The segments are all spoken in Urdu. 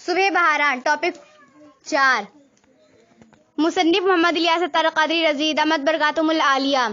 صبح بہاران ٹاپک 4 مصنف محمد الیاس اتار قادری رضی دامت برکاتہم العالیہ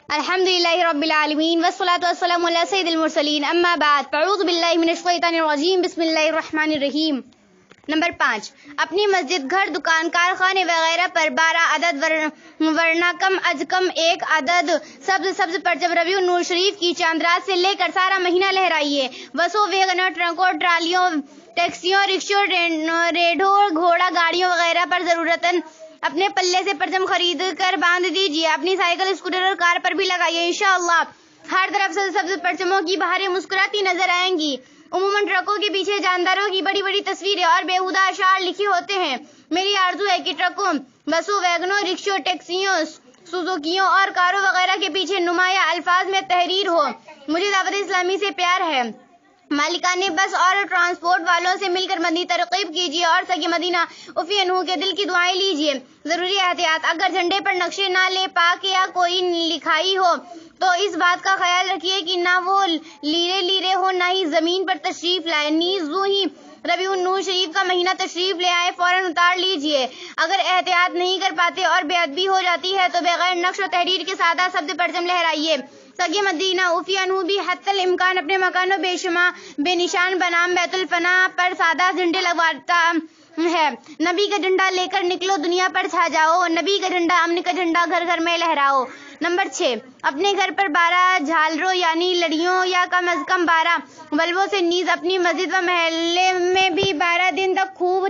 الحمدللہ رب العالمین والصلاة والسلام علی سید المرسلین اما بعد فاعوذ باللہ من الشیطان الرجیم بسم اللہ الرحمن الرحیم۔ نمبر 5 اپنی مسجد، گھر، دکان، کارخانے وغیرہ پر 12 عدد ورنہ کم از کم 1 عدد سبز پرچم ربیع النور شریف کی چاند رات سے لے کر سارا مہینہ لہرائیے۔ بسوں، ویگنوں، ٹرکوں، ٹرالیوں، ٹیکسیوں، رکشوں، ریڑھوں، گھوڑا گاڑیوں وغیرہ پر ضرورتاً اپنے پلے سے پرچم خرید کر باندھ دیجیے۔ اپنی سائیکل، اسکوٹر اور کار پر بھی لگائیے۔ انشاءاللہ ہر طرف سبز پرچموں کی بہاریں مسکراتی نظر آئیں گی۔ عموماً ٹرکوں کے پیچھے جانداروں کی بڑی بڑی تصویریں اور بیہودہ اشعار لکھے ہوتے ہیں۔ میری آرزو ہے کہ ٹرکوں، بسوں، ویگنوں، رکشوں، ٹیکسیوں، سوزوکیوں اور کاروں وغیرہ کے پیچھے نمایاں الفاظ میں تحریر ہو۔ مجھے دعوت اسلامی سے پیار ہے۔ مالکان بس اور ٹرانسپورٹ والوں سے مل کر مدنی ترغیب کیجیے اور سگے مدینہ عفی عنہ کے دل کی دعائیں لیجیے۔ ضروری احتیاط: اگر جھنڈے پر نقشے نہ لے پاک یا کوئی لکھائی ہو تو اس بات کا خیال رکھیے کہ نہ وہ لیرے ہو نہ ہی زمین پر تشریف لائے۔ نیز جو ہی ربیع النور شریف کا مہینہ تشریف لے آئے فوراً اتار لیجیے۔ اگر احتیاط نہیں کر پاتے اور بے ادبی ہو جاتی ہے تو بغیر نقش و تحریر کے سادہ سبز پرچم لہرائیے۔ سگے مدینہ عفی عنہ بھی حتی الامکان اپنے مکان و بے نشان بنام بیت الفنا پر سادہ جھنڈے لگواتا ہے۔ نبی کا جھنڈا لے کر نکلو، دنیا پر چھا جاؤ۔ نبی کا جھنڈا، امن کا جھنڈا، گھر گھر میں لہراؤ۔ نمبر 6 اپنے گھر پر 12 جھالروں یعنی لڑیوں یا کم از کم 12 بلبوں سے، نیز اپنی مسجد و محلے میں بھی 12 دن تک خوب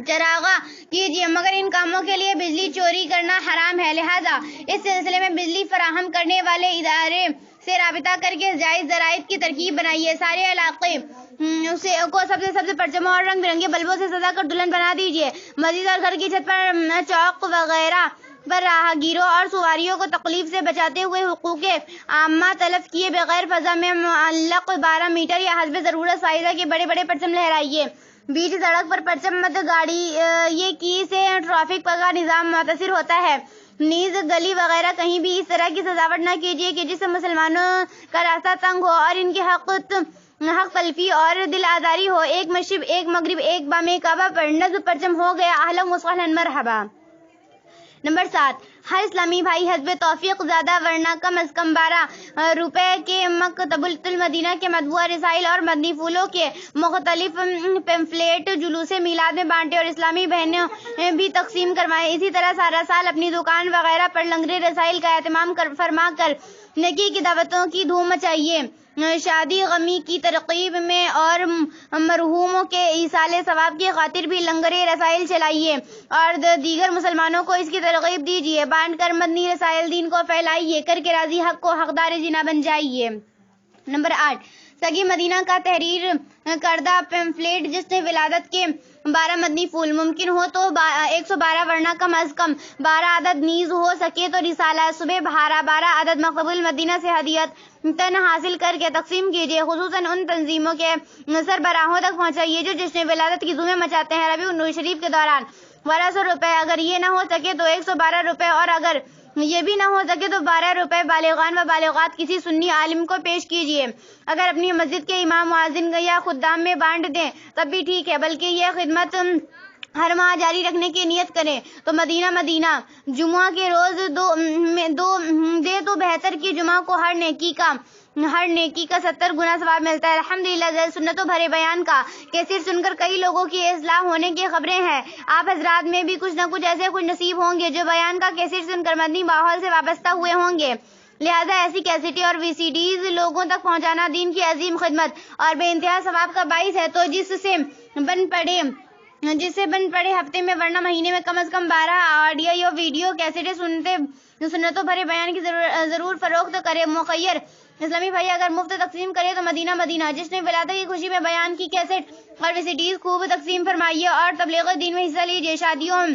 چراغاں کیجیے، مگر ان کاموں کے لیے بجلی چوری کرنا حرام ہے، لہذا اس سلسلے میں بجلی فراہم کرنے والے ادارے سے رابطہ کر کے جائز ذرائع کی ترکیب بنائیے۔ سارے علاقے کو سبز پرچموں اور رنگ برنگے بلبوں سے سجا کر دلہن بنا دیجیے۔ مسجد اور گھر کی چھت پر چوک وغیرہ پر راہگیروں اور سواریوں کو تکلیف سے بچاتے ہوئے حقوق عامہ تلف کیے بغیر فضا میں معلق 12 میٹر یا حسب ضرورت سائزہ کے بڑے بڑے پرچم لہرائیے۔ بیچ سڑک پر پرچم مت گاڑی کی سے ٹریفک کا نظام متاثر ہوتا ہے۔ نیز گلی وغیرہ کہیں بھی اس طرح کی سجاوٹ نہ کیجیے کہ جس سے مسلمانوں کا راستہ تنگ ہو اور ان کے حق تلفی اور دل آزاری ہو۔ ایک مشرب، ایک مغرب، ایک بام کعبہ پر نصب پرچم ہو گیا، اہلا و سہلا مرحبا۔ نمبر 7 ہر اسلامی بھائی حسب توفیق زیادہ ورنہ کم از کم 12 روپے کے مکتبۃ المدینہ کے مطبوعہ رسائل اور مدنی پھولوں کے مختلف پیمفلیٹ جلوس میلاد میں بانٹے اور اسلامی بہنیں بھی تقسیم کروائیں۔ اسی طرح سارا سال اپنی دکان وغیرہ پر لنگر رسائل کا اہتمام فرما کر نیکی کی دعوتوں کی دھوم مچائیے۔ شادی غمی کی ترغیب میں اور مرحوموں کے ایصال ثواب کی خاطر بھی لنگر رسائل چلائیے اور دیگر مسلمانوں کو اس کی ترغیب دیجیے۔ بانٹ کر مدنی رسائل دین کو پھیلائیے، کر کے راضی حق کو حقدار جنہ بن جائیے۔ نمبر 8 سگے مدینہ کا تحریر کردہ پیمفلیٹ جس نے ولادت کے 12 مدنی پھول، ممکن ہو تو 112 ورنہ کم از کم 12 عدد، نیز ہو سکے تو رسالہ صبح بہارا 12 عدد مکتبۃ المدینہ سے ہدیت تن حاصل کر کے تقسیم کیجیے۔ خصوصاً ان تنظیموں کے سربراہوں تک پہنچائیے جو جشن ولادت کی دھومیں مچاتے ہیں۔ ربیع النور شریف کے دوران 1200 روپے، اگر یہ نہ ہو سکے تو 112 روپے، اور اگر یہ بھی نہ ہو سکے تو 12 روپے بالغان و بالغات کسی سنی عالم کو پیش کیجیے۔ اگر اپنی مسجد کے امام، مؤذن یا خدام میں بانٹ دیں تب بھی ٹھیک ہے، بلکہ یہ خدمت ہر ماہ جاری رکھنے کی نیت کریں تو مدینہ جمعہ کے روز دے تو بہتر کہ جمعہ کو ہر نیکی کا 70 گنا ثواب ملتا ہے۔ الحمدللہ سنتوں بھرے بیان کا کیسٹ سن کر کئی لوگوں کی اصلاح ہونے کی خبریں ہیں۔ آپ حضرات میں بھی کچھ نہ کچھ ایسے خوش نصیب ہوں گے جو بیان کا کیسٹ سن کر مدنی ماحول سے وابستہ ہوئے ہوں گے، لہذا ایسی کیسٹیں اور VCDs لوگوں تک پہنچانا دین کی عظیم خدمت اور بے انتہا ثواب کا باعث ہے، تو جس سے بن پڑے ہفتے میں ورنہ مہینے میں کم از کم 12 آڈیو یا ویڈیو کیسٹیں سنتوں بھرے بیان کی ضرور فروخت کرے۔ مخیر اسلامی بھائی اگر مفت تقسیم کرے تو مدینہ جس نے ولادت کی خوشی میں بیان کی کیسٹ اور VCDs خوب تقسیم فرمائیے اور تبلیغ دین میں حصہ لیجیے۔ شادیوں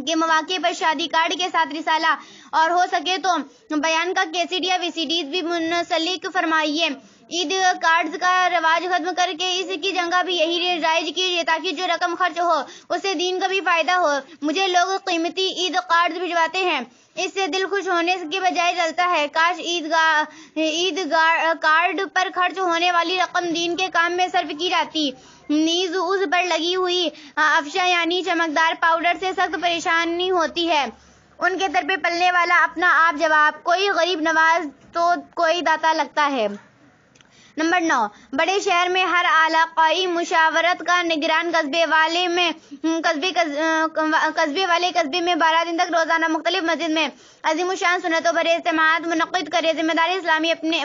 کے مواقع پر شادی کارڈ کے ساتھ رسالہ اور ہو سکے تو بیان کا کیسٹ یا VCDs بھی منسلک فرمائیے۔ عید کارڈز کا رواج ختم کر کے اس کی جگہ بھی یہی رائج کیجیے تاکہ جو رقم خرچ ہو اس سے دین کا بھی فائدہ ہو۔ مجھے لوگ قیمتی عید کارڈز بھجواتے ہیں، اس سے دل خوش ہونے کی بجائے جلتا ہے۔ کاش عید کارڈ پر خرچ ہونے والی رقم دین کے کام میں صرف کی جاتی۔ نیز اس پر لگی ہوئی افشا یعنی چمکدار پاؤڈر سے سخت پریشانی ہوتی ہے۔ ان کے در پہ پلنے والا اپنا آپ جواب، کوئی غریب نواز تو کوئی داتا لگتا ہے۔ نمبر 9، بڑے شہر میں ہر علاقائی مشاورت کا نگران قصبے والے قصبے میں 12 دن تک روزانہ مختلف مسجد میں عظیم الشان سنتوں بھرے اجتماعات منعقد کرے۔ ذمہ دار اسلامی اپنے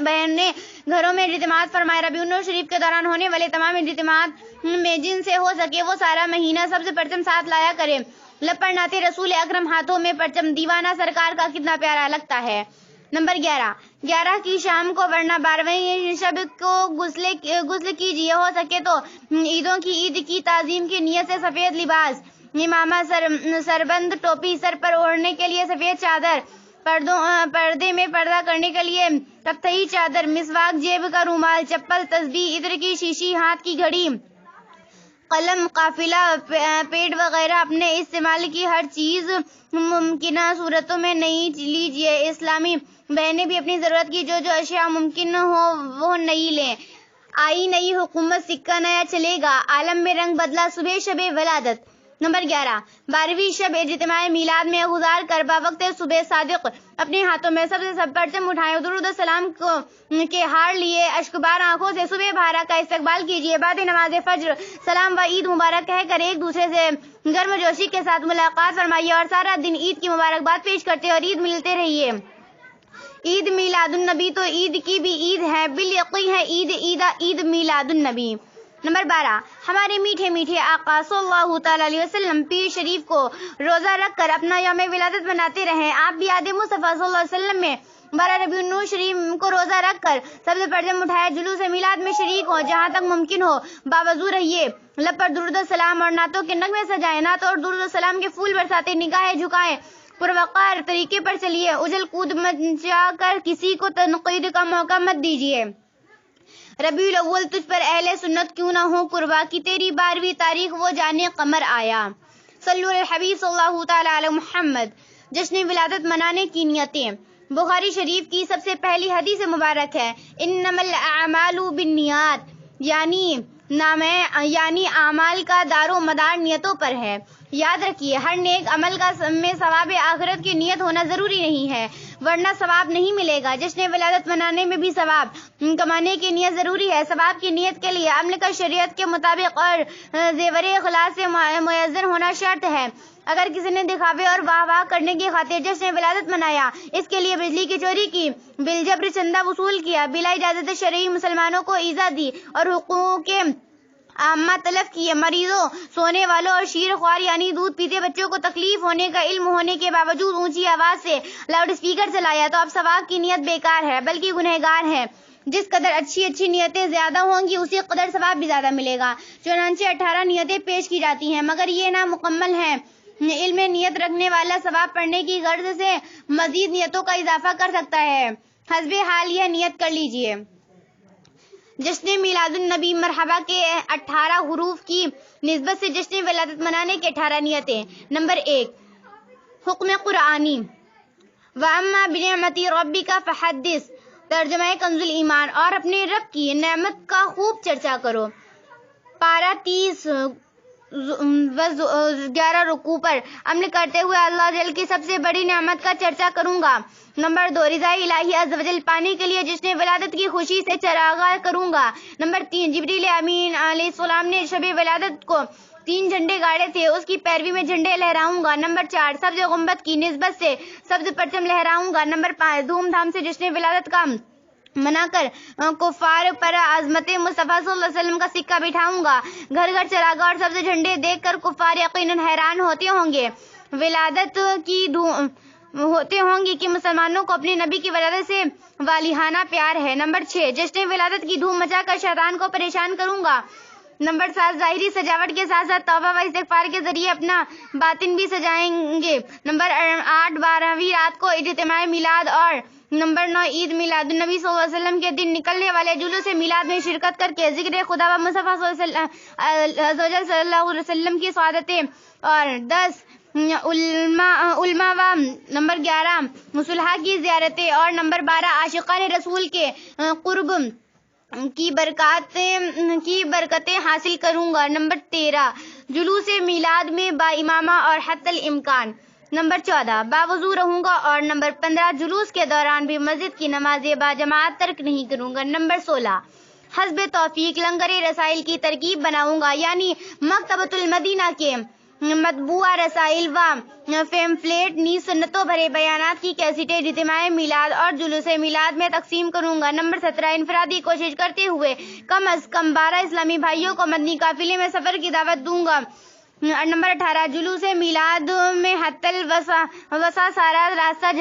گھروں میں اجتماعات فرمائے۔ ربیع الاول شریف کے دوران ہونے والے تمام اجتماعات میں جن سے ہو سکے وہ سارا مہینہ سبز پرچم ساتھ لایا کرے۔ لب پر نعت رسول اکرم، ہاتھوں میں پرچم، دیوانہ سرکار کا کتنا پیارا لگتا ہے۔ نمبر 11 کی شام کو ورنہ 12ویں شب کو غسل کیجیے، ہو سکے تو عیدوں کی عید کی تعظیم کی نیت سے سفید لباس، امامہ، سربند، ٹوپی، سر پر اوڑھنے کے لیے سفید چادر، پردے میں پردہ کرنے کے لیے کفتئی چادر، مسواک، جیب کا رومال، چپل، تسبیح، عطر کی شیشی، ہاتھ کی گھڑی، قلم، قافلہ، پیڈ وغیرہ اپنے استعمال کی ہر چیز ممکنہ صورتوں میں نئی لیجیے۔ اسلامی بہنیں بھی اپنی ضرورت کی جو اشیاء ممکن ہو وہ نئی لیں۔ آئی نئی حکومت، سکہ نیا چلے گا، عالم میں رنگ بدلا، صبح شب ولادت۔ نمبر 12ویں شب اجتماع میلاد میں گزار کر بوقت صبح صادق اپنے ہاتھوں میں سب سے پرچم اٹھائے، درود و سلام کے ہار لیے اشکبار آنکھوں سے صبح بھارا کا استقبال کیجیے۔ بعد نماز فجر سلام و عید مبارک کہہ کر ایک دوسرے سے گرم جوشی کے ساتھ ملاقات فرمائیے اور سارا دن عید کی مبارکباد پیش کرتے اور عید ملتے رہیے۔ عید میلاد النبی تو عید کی بھی عید ہے، بالیقین ہے عید میلاد النبی۔ نمبر 12، ہمارے میٹھے میٹھے آقا صلی اللہ تعالیٰ علیہ وسلم پیر شریف کو روزہ رکھ کر اپنا یوم ولادت مناتے رہیں۔ آپ بھی یاد مصطفیٰ صلی اللہ علیہ وسلم میں 12 ربیع الاول شریف کو روزہ رکھ کر سبز پرچم اٹھائے جلوس میلاد میں شریک ہو، جہاں تک ممکن ہو باوضو رہیے، لب پر درود و سلام اور نعتوں کے نغمے سجائیں، نعت اور درود و سلام کے پھول برساتے، نگاہیں جھکائیں، پروقار طریقے پر چلیے، اجل کود مچا کر کسی کو تنقید کا موقع مت دیجیے۔ ربیع الاول تجھ پر اہل سنت کیوں نہ ہو قربا، کی تیری 12ویں تاریخ وہ جانے قمر آیا۔ صلو علی الحبیب صلی اللہ تعالی علی محمد۔ جشن ولادت منانے کی نیتیں۔ بخاری شریف کی سب سے پہلی حدیث مبارک ہے، انما الاعمال بالنیات، یعنی اعمال کا دار و مدار نیتوں پر ہے۔ یاد رکھیے، ہر نیک عمل میں ثواب آخرت کی نیت ہونا ضروری نہیں ہے، ورنہ ثواب نہیں ملے گا۔ جشن ولادت منانے میں بھی ثواب کمانے کی نیت ضروری ہے۔ ثواب کی نیت کے لیے عمل کا شریعت کے مطابق اور زیور اخلاص سے میسر ہونا شرط ہے۔ اگر کسی نے دکھاوے اور واہ واہ کرنے کی خاطر جشن ولادت منایا، اس کے لیے بجلی کی چوری کی، بالجبر چندہ وصول کیا، بلا اجازت شرعی مسلمانوں کو ایذا دی اور حقوق عامہ تلف کیے، مریضوں، سونے والوں اور شیر خوار یعنی دودھ پیتے بچوں کو تکلیف ہونے کا علم ہونے کے باوجود اونچی آواز سے لاؤڈ اسپیکر چلایا، تو اب ثواب کی نیت بیکار ہے بلکہ گنہگار ہے۔ جس قدر اچھی نیتیں زیادہ ہوں گی اسی قدر ثواب بھی زیادہ ملے گا۔ چنانچہ 18 نیتیں پیش کی جاتی ہیں، مگر یہ نامکمل ہیں۔ علم میں نیت رکھنے والا ثواب پڑھنے کی غرض سے مزید نیتوں کا اضافہ کر سکتا ہے، حسب حال یہ نیت کر لیجیے۔ جشن میلاد النبی مرحبا کے 18 حروف کی نسبت سے جشن ولادت منانے کے 18 نیتیں۔ نمبر 1، حکم قرآنی، وَأَمَّا بِنِعْمَةِ رَبِّكَ فَحَدِّثْ، ترجمہ کنز ایمان، اور اپنے رب کی نعمت کا خوب چرچا کرو۔ پارہ 30 11 رکوع پر عمل کرتے ہوئے اللہ جل کی سب سے بڑی نعمت کا چرچا کروں گا۔ نمبر 2، رضا الہی عز و جل پانے کے لیے جشن ولادت کی خوشی سے چراغاں کروں گا۔ نمبر 3، جبریل امین علیہ السلام نے شب ولادت کو 3 جھنڈے گاڑے تھے، اس کی پیروی میں جھنڈے لہراؤں گا۔ نمبر 4، سبز گنبد کی نسبت سے سبز پرچم لہراؤں گا۔ نمبر 5، دھوم دھام سے جشن ولادت کا منا کر کفار پر عظمت مصطفیٰ صلی اللہ علیہ وسلم کا سکہ بٹھاؤں گا۔ گھر گھر چراغاں اور سبز جھنڈے دیکھ کر کفار یقیناً حیران ہوتے ہوں گے کہ مسلمانوں کو اپنے نبی کی ولادت سے والہانہ پیار ہے۔ نمبر 6، جشن ولادت کی دھوم مچا کر شیطان کو پریشان کروں گا۔ نمبر 7، ظاہری سجاوٹ کے ساتھ ساتھ توبہ و استغفار کے ذریعے اپنا باطن بھی سجائیں گے۔ نمبر 8، 12ویں رات کو اجتماع میلاد اور نمبر 9، عید میلاد النبی صلی اللہ علیہ وسلم کے دن نکلنے والے جلوس میلاد میں شرکت کر کے ذکر خدا و مصطفیٰ صلی اللہ علیہ وسلم کی سعادتیں۔ اور 10، علماء و نمبر 11 صلحاء کی زیارتیں، اور نمبر 12 عاشقان رسول کے قرب کی برکتیں حاصل کروں گا، نمبر 13 جلوس میلاد میں با امامہ اور حتی الامکان، نمبر 14 باوضو رہوں گا، اور نمبر 15 جلوس کے دوران بھی مسجد کی نماز با جماعت ترک نہیں کروں گا، نمبر 16 حسب توفیق لنگر رسائل کی ترکیب بناؤں گا، یعنی مکتبۃ المدینہ کے مطبوعہ رسائل و پیمفلیٹ نیز سنتوں بھرے بیانات کی کیسٹیں اجتماع میلاد اور جلوس میلاد میں تقسیم کروں گا، نمبر 17 انفرادی کوشش کرتے ہوئے کم از کم 12 اسلامی بھائیوں کو مدنی قافلے میں سفر کی دعوت دوں گا، نمبر 18 جلوس میلاد میں حتی الوسع سارا راستہ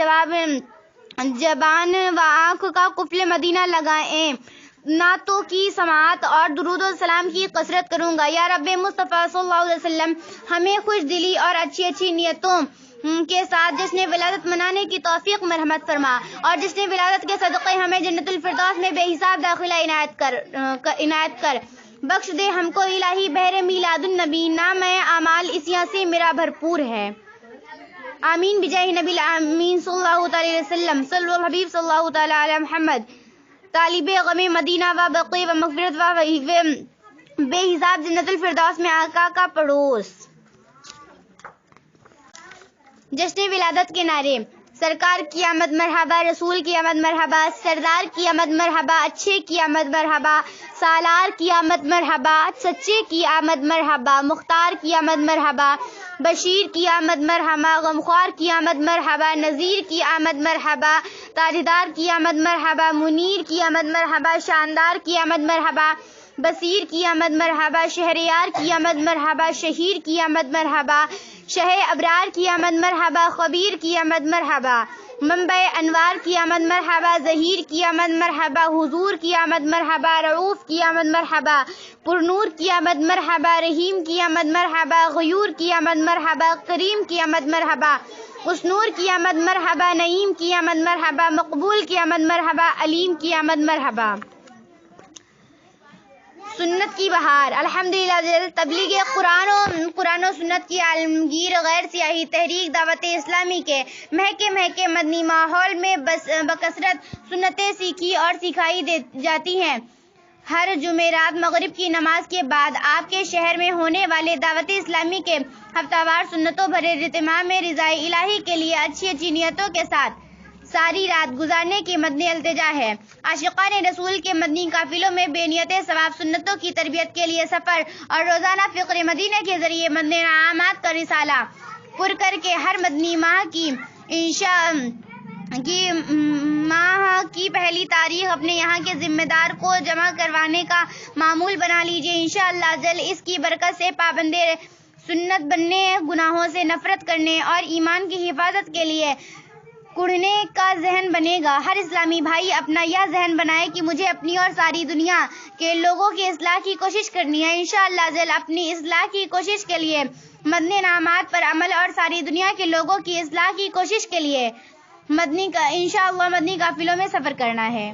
زبان و آنکھ کا قفل مدینہ لگائیں، نعتوں کی سماعت اور درود و سلام کی کثرت کروں گا۔ یا رب مصطفیٰ صلی اللہ علیہ وسلم ہمیں خوش دلی اور اچھی نیتوں کے ساتھ جشن ولادت منانے کی توفیق مرحمت فرما، اور جشن ولادت کے صدقے ہمیں جنت الفردوس میں بے حساب داخلہ عنایت کر بخش دے ہم کو الہی بحر میلاد النبی، نام اعمال اسیاں سے میرا بھرپور ہے، آمین بجاہ نبی الامین صلی اللہ تعالی علیہ وسلم، صلی اللہ حبیب صلی اللہ تعالی علی محمد، طالب غم مدینہ و بقی و مغفرت و بے حساب جنت الفردوس میں آقا کا پڑوس۔ جشن ولادت کے نعرے: سرکار کی آمد مرحبا، رسول کی آمد مرحبا، سردار کی آمد مرحبا، اچھے کی آمد مرحبا، سالار کی آمد مرحبا، سچے کی آمد مرحبا، مختار کی آمد مرحبا، بشیر کی آمد مرحبا، غمخوار کی آمد مرحبا، نذیر کی آمد مرحبا، تاجدار کی آمد مرحبا، منیر کی آمد مرحبا، شاندار کی آمد مرحبا، بصیر کی آمد مرحبا، شہریار کی آمد مرحبا، شہیر کی آمد مرحبا، شہ ابرار کی آمد مرحبا، خبیر کی آمد مرحبا، منبع انوار کی آمد مرحبا، ظہیر کی آمد مرحبا، حضور کی آمد مرحبا، رعوف کی آمد مرحبا، پرنور کی آمد مرحبا، رحیم کی آمد مرحبا، غیور کی آمد مرحبا، کریم کی آمد مرحبا، اسنور کی آمد مرحبا، نعیم کی آمد مرحبا، مقبول کی آمد مرحبا، علیم کی آمد مرحبا۔ سنت کی بہار: الحمدللہ تبلیغ قرآن و سنت کی عالمگیر غیر سیاسی تحریک دعوت اسلامی کے مہکے مدنی ماحول میں بکثرت سنتیں سیکھی اور سکھائی جاتی ہیں۔ ہر جمعرات مغرب کی نماز کے بعد آپ کے شہر میں ہونے والے دعوت اسلامی کے ہفتہ وار سنتوں بھرے اجتماع میں رضائے الہی کے لیے اچھی نیتوں کے ساتھ ساری رات گزارنے کی مدنی التجا ہے۔ عاشقان رسول کے مدنی قافلوں میں بے نیت ثواب سنتوں کی تربیت کے لیے سفر اور روزانہ فقر مدینہ کے ذریعے مدنی انعامات کا رسالہ پر کر کے ہر مدنی ماہ کی پہلی تاریخ اپنے یہاں کے ذمہ دار کو جمع کروانے کا معمول بنا لیجیے۔ انشاءاللہ جل اس کی برکت سے پابند سنت بننے، گناہوں سے نفرت کرنے اور ایمان کی حفاظت کے لیے کڑھنے کا ذہن بنے گا۔ ہر اسلامی بھائی اپنا یہ ذہن بنائے کہ مجھے اپنی اور ساری دنیا کے لوگوں کی اصلاح کی کوشش کرنی ہے۔ انشاءاللہ جل اپنی اصلاح کی کوشش کے لیے مدنی انعامات پر عمل اور ساری دنیا کے لوگوں کی اصلاح کی کوشش کے لیے انشاءاللہ مدنی قافلوں میں سفر کرنا ہے۔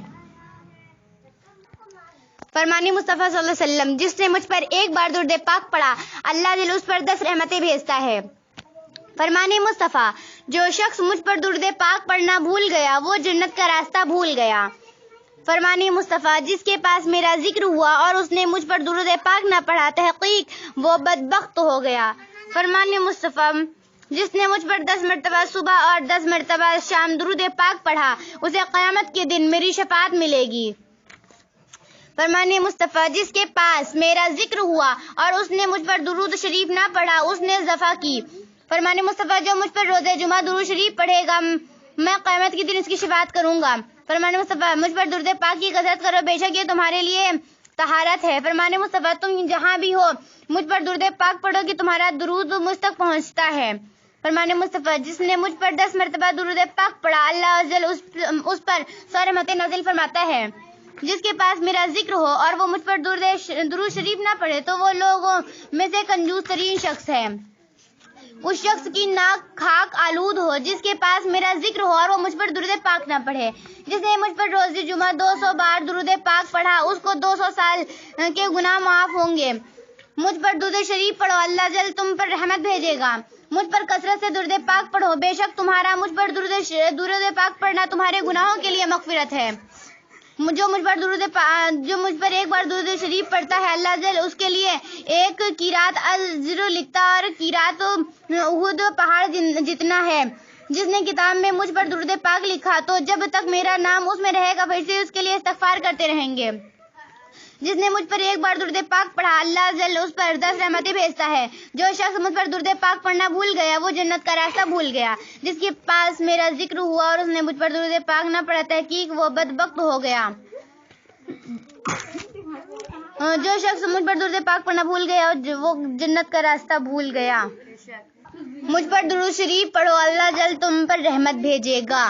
فرمان مصطفیٰ صلی اللہ علیہ وسلم: جس نے مجھ پر ایک بار درود پاک پڑھا اللہ جل اس پر 10 رحمتیں بھیجتا ہے۔ فرمان مصطفیٰ: جو شخص مجھ پر درود پاک پڑھنا بھول گیا وہ جنت کا راستہ بھول گیا۔ فرمان مصطفیٰ: جس کے پاس میرا ذکر ہوا اور اس نے مجھ پر درود پاک نہ پڑھا تحقیق وہ بدبخت ہو گیا۔ فرمان مصطفیٰ: جس نے مجھ پر 10 مرتبہ صبح اور 10 مرتبہ شام درود پاک پڑھا اسے قیامت کے دن میری شفاعت ملے گی۔ فرمان مصطفیٰ: جس کے پاس میرا ذکر ہوا اور اس نے مجھ پر درود شریف نہ پڑھا اس نے جفا کی۔ فرمان مصطفیٰ: جو مجھ پر روزہ جمعہ درود شریف پڑھے گا میں قیامت کے دن اس کی شفاعت کروں گا۔ فرمان مصطفیٰ: مجھ پر درود پاک کی کثرت کرو بے شک یہ تمہارے لیے طہارت ہے۔ فرمان مصطفیٰ: تم جہاں بھی ہو مجھ پر درود پاک پڑھو کہ تمہارا درود مجھ تک پہنچتا ہے۔ فرمان مصطفیٰ: جس نے مجھ پر 10 مرتبہ درود پاک پڑھا اللہ عزوجل اس پر 100 رحمتیں نازل فرماتا ہے۔ جس کے پاس میرا ذکر ہو اور وہ مجھ پر درود شریف نہ پڑھے تو وہ لوگوں میں سے کنجوس ترین شخص ہے۔ اس شخص کی ناک خاک آلود ہو جس کے پاس میرا ذکر ہو اور وہ مجھ پر درود پاک نہ پڑھے۔ جس نے مجھ پر روز جمعہ 200 بار درود پاک پڑھا اس کو 200 سال کے گناہ معاف ہوں گے۔ مجھ پر درود شریف پڑھو، اللہ جل تم پر رحمت بھیجے گا۔ مجھ پر کثرت سے درود پاک پڑھو، بے شک تمہارا مجھ پر درود پاک پڑھنا تمہارے گناہوں کے لیے مغفرت ہے۔ جو مجھ پر ایک بار درود شریف پڑھتا ہے، اللہ جل اس کے لیے ایک قیرات اجر لکھتا اور قیرات احد پہاڑ جتنا ہے۔ جس نے کتاب میں مجھ پر درود پاک لکھا تو جب تک میرا نام اس میں رہے گا فرشتے اس کے لیے استغفار کرتے رہیں گے۔ جس نے مجھ پر ایک بار درود پاک پڑھا، اللہ جل اس پر 10 رحمتیں بھیجتا ہے۔ جو شخص مجھ پر درود پاک پڑھنا بھول گیا وہ جنت کا راستہ بھول گیا۔ جس کے پاس میرا ذکر ہوا اور اس نے مجھ پر درود پاک نہ پڑھا، تحقیق وہ بدبخت ہو گیا۔ جو شخص مجھ پر درود پاک پڑھنا بھول گیا وہ جنت کا راستہ بھول گیا۔ مجھ پر درود شریف پڑھو، اللہ جل تم پر رحمت بھیجے گا۔